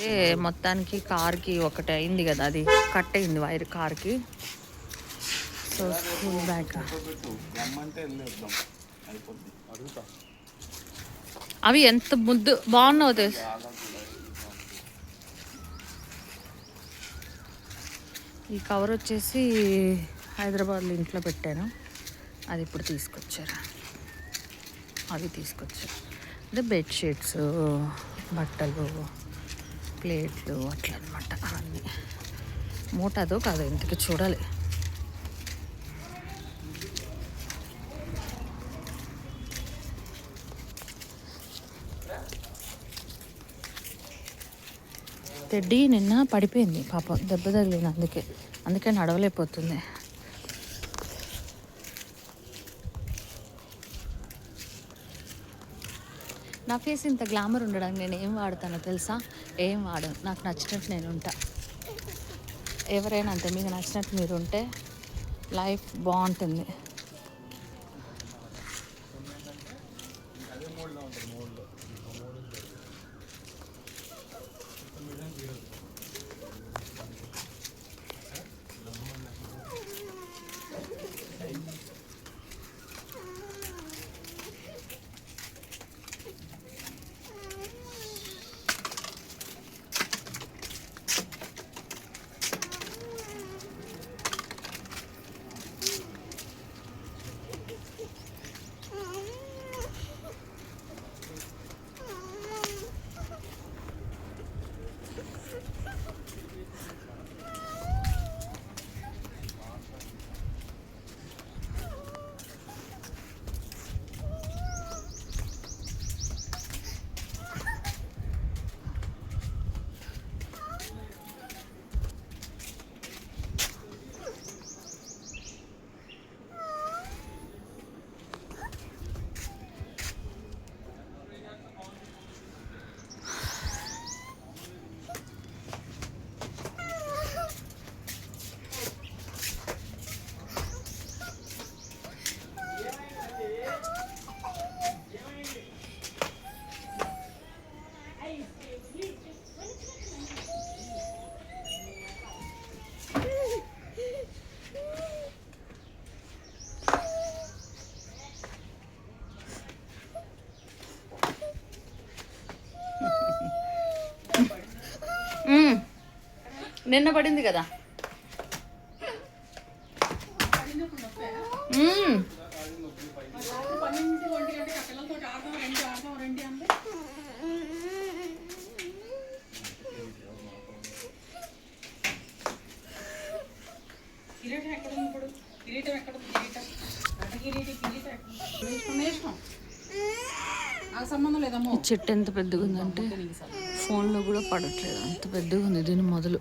అయితే మొత్తానికి కార్కి ఒకటి అయింది కదా, అది కట్ అయింది వైర్ కార్కి. సో స్కూల్ బ్యాగ్ అవి ఎంత ముద్దు బాగున్నావు తెలుసు. ఈ కవర్ వచ్చేసి హైదరాబాద్లో ఇంట్లో పెట్టాను, అది ఇప్పుడు తీసుకొచ్చారు. అవి తీసుకొచ్చారు అంటే బెడ్షీట్స్, బట్టలు, ప్లేట్లు అట్లా అనమాట. అవన్నీ మూట అదో కాదో ఇంతకు చూడాలి. తెడ్డి నిన్న పడిపోయింది పాపం, దెబ్బ తగిలింది, అందుకే నడవలేకపోతుంది. నా ఫేస్ ఇంత గ్లామర్ ఉండడానికి నేను ఏం వాడతానో తెలుసా? ఏం వాడను, నాకు నచ్చినట్టు నేను ఉంటా. ఎవరైనా అంతే, మీకు నచ్చినట్టు మీరు ఉంటే లైఫ్ బాగుంటుంది. నిన్న పడింది కదా. ఈ చెట్టు ఎంత పెద్దగా ఉందంటే ఫోన్లో కూడా పడట్లేదు, అంత పెద్దగా ఉంది దీని మొదలు.